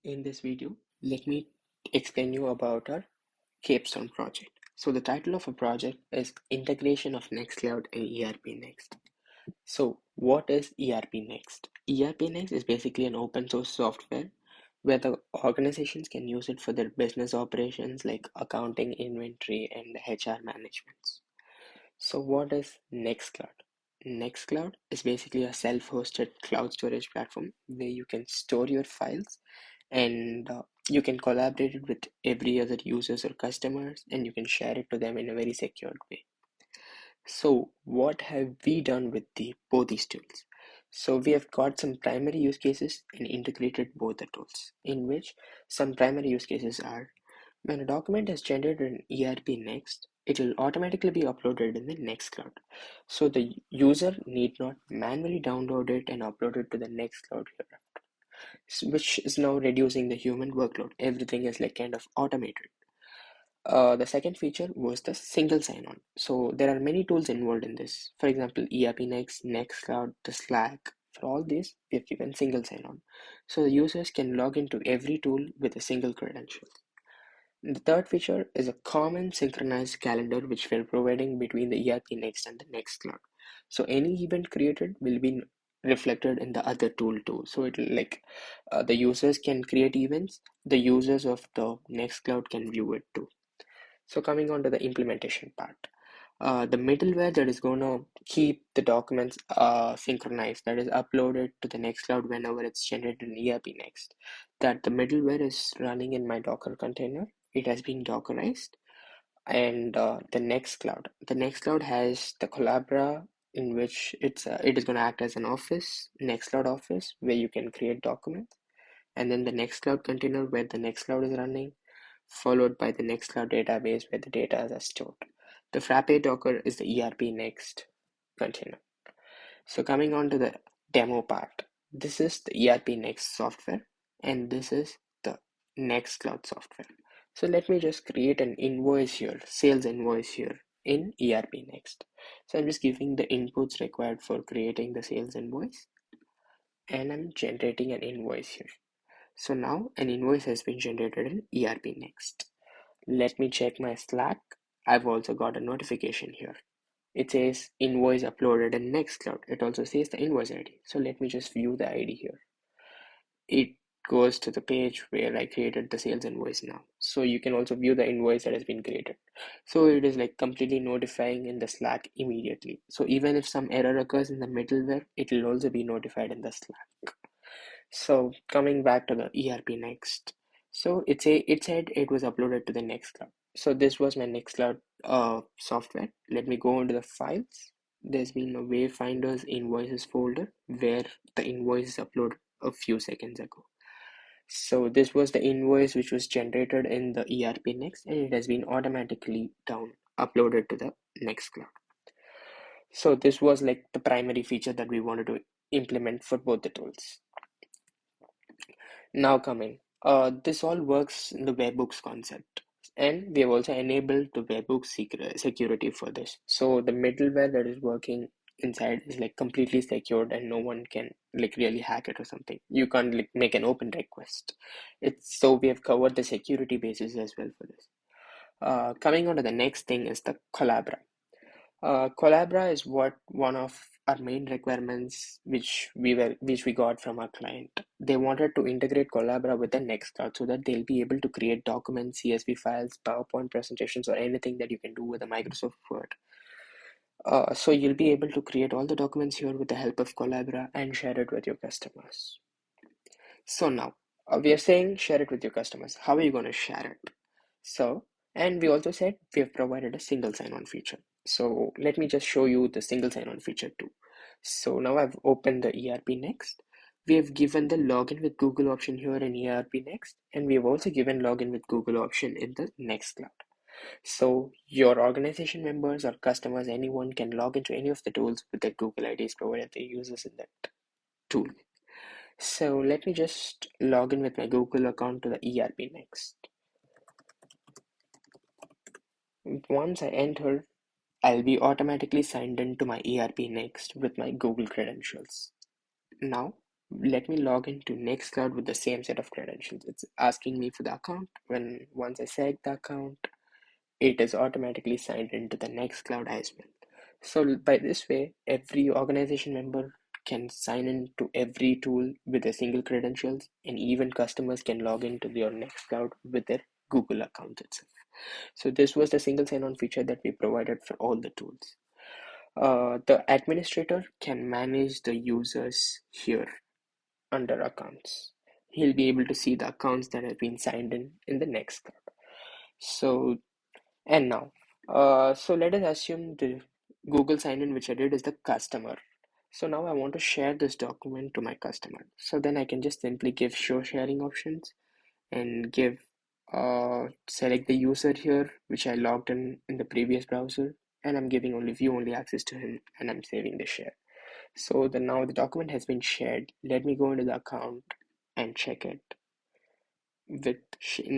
In this video, let me explain you about our Capstone project. So the title of a project is Integration of NextCloud and ERPNext. So what is ERPNext? ERPNext is basically an open source software where the organizations can use it for their business operations like accounting, inventory, and HR management. So what is NextCloud? NextCloud is basically a self-hosted cloud storage platform where you can store your files and you can collaborate it with every other users or customers and you can share it to them in a very secured way. So what have we done with both these tools? So we have got some primary use cases and integrated both the tools, in which some primary use cases are when a document is generated in ERPNext, it will automatically be uploaded in the NextCloud. So the user need not manually download it and upload it to the NextCloud here, which is now reducing the human workload. Everything is like kind of automated. The second feature was the single sign-on. So there are many tools involved in this. For example, ERPNext, NextCloud, the Slack. For all these, we have given single sign-on. So the users can log into every tool with a single credential. The third feature is a common synchronized calendar which we are providing between the ERPNext and the NextCloud. So any event created will be reflected in the other tool too. So it will like the users can create events, the users of the NextCloud can view it too. So coming on to the implementation part. The middleware that is going to keep the documents synchronized, that is uploaded to the Nextcloud whenever it's generated in ERPNext, that the middleware is running in my Docker container. It has been Dockerized, and the Nextcloud has the Collabra in which it is going to act as an office, Nextcloud office, where you can create documents, and then the Nextcloud container where the Nextcloud is running, followed by the Nextcloud database where the data is stored. The Frappe Docker is the ERPNext container. So coming on to the demo part, this is the ERPNext software and this is the Nextcloud software. So let me just create an invoice here, sales invoice here in ERPNext. So I'm just giving the inputs required for creating the sales invoice and I'm generating an invoice here. So now an invoice has been generated in ERPNext. Let me check my Slack. I've also got a notification here. It says invoice uploaded in Nextcloud. It also says the invoice ID. So let me just view the ID here. It goes to the page where I created the sales invoice now. So you can also view the invoice that has been created. So it is like completely notifying in the Slack immediately. So even if some error occurs in the middleware, it will also be notified in the Slack. So coming back to the ERPNext. So it said it was uploaded to the Nextcloud. So this was my Nextcloud software. Let me go into the files. There's been a Wayfinders invoices folder where the invoice is uploaded a few seconds ago. So this was the invoice which was generated in the ERPNext and it has been automatically uploaded to the Nextcloud. So this was like the primary feature that we wanted to implement for both the tools. Now coming, this all works in the webhooks concept, and we have also enabled the webhook security for this. So the middleware that is working inside is like completely secured, and no one can like really hack it or something. You can't like make an open request. It's so we have covered the security basis as well for this. Coming on to the next thing is the Collabra. Collabra is what one of our main requirements which we got from our client. They wanted to integrate Collabra with the NextCloud so that they'll be able to create documents, CSV files, PowerPoint presentations, or anything that you can do with a Microsoft Word. So you'll be able to create all the documents here with the help of Collabra and share it with your customers. So now we are saying share it with your customers. How are you going to share it? So, and we also said we have provided a single sign-on feature. So let me just show you the single sign-on feature too. So now I've opened the ERPNext. We have given the login with Google option here in ERPNext, and we have also given login with Google option in the NextCloud. So your organization members or customers, anyone can log into any of the tools with the Google IDs provided they uses in that tool. So let me just log in with my Google account to the ERPNext. Once I enter, I'll be automatically signed into my ERPNext with my Google credentials. Now, let me log into Nextcloud with the same set of credentials. It's asking me for the account. Once I select the account, it is automatically signed into the Nextcloud as well. So by this way, every organization member can sign into every tool with a single credentials, and even customers can log into their Nextcloud with their Google account itself. So this was the single sign-on feature that we provided for all the tools. The administrator can manage the users here under accounts. He'll be able to see the accounts that have been signed in the Nextcloud. So and now, so let us assume the Google sign-in which I did is the customer. So now I want to share this document to my customer. So then I can just simply give show sharing options and give select the user here, which I logged in the previous browser, and I'm giving only view only access to him, and I'm saving the share. So now the document has been shared. Let me go into the account and check it.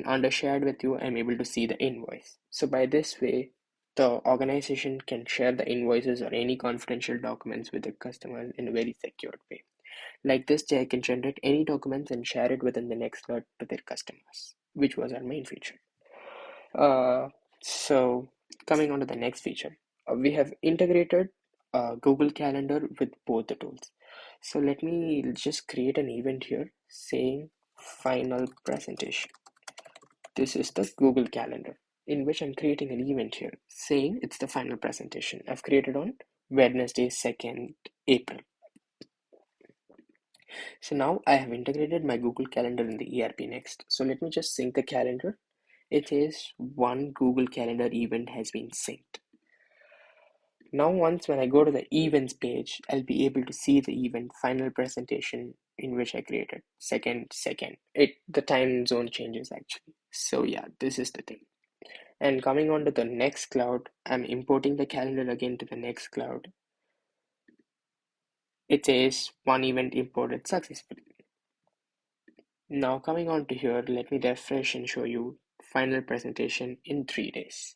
Under shared with you, I'm able to see the invoice. So by this way, the organization can share the invoices or any confidential documents with the customers in a very secure way. Like this, they can generate any documents and share it within the Nextcloud to their customers, which was our main feature. So coming on to the next feature, we have integrated Google Calendar with both the tools. So let me just create an event here saying final presentation. This is the Google Calendar in which I'm creating an event here saying it's the final presentation I've created on Wednesday, 2nd April. So now I have integrated my Google Calendar in the ERPNext. So let me just sync the calendar. It is one Google Calendar event has been synced. Now once when I go to the events page, I'll be able to see the event final presentation in which I created. Second. The time zone changes actually. So yeah, this is the thing. And coming on to the NextCloud, I'm importing the calendar again to the NextCloud. It says one event imported successfully. Now coming on to here, let me refresh and show you final presentation in 3 days.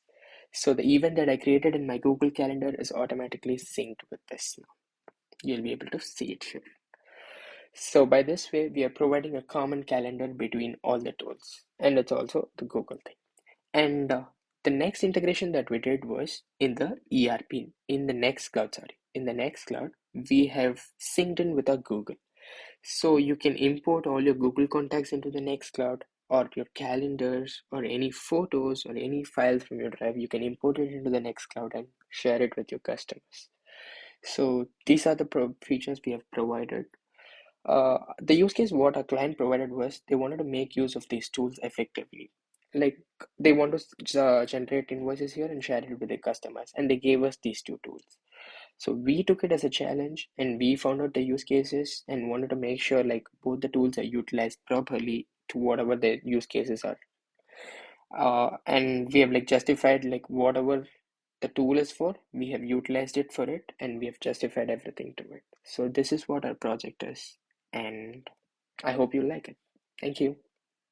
So the event that I created in my Google Calendar is automatically synced with this now. You'll be able to see it here. So by this way, we are providing a common calendar between all the tools, and it's also the Google thing. And the next integration that we did was in the ERP, in the NextCloud, we have synced in with our Google. So you can import all your Google contacts into the NextCloud, or your calendars or any photos or any files from your drive. You can import it into the NextCloud and share it with your customers. So these are the features we have provided. The use case what our client provided was they wanted to make use of these tools effectively. Like they want to generate invoices here and share it with their customers, and they gave us these two tools. So we took it as a challenge and we found out the use cases and wanted to make sure like both the tools are utilized properly to whatever the use cases are. And we have like justified like whatever the tool is for, we have utilized it for it and we have justified everything to it. So this is what our project is, and I hope you like it. Thank you.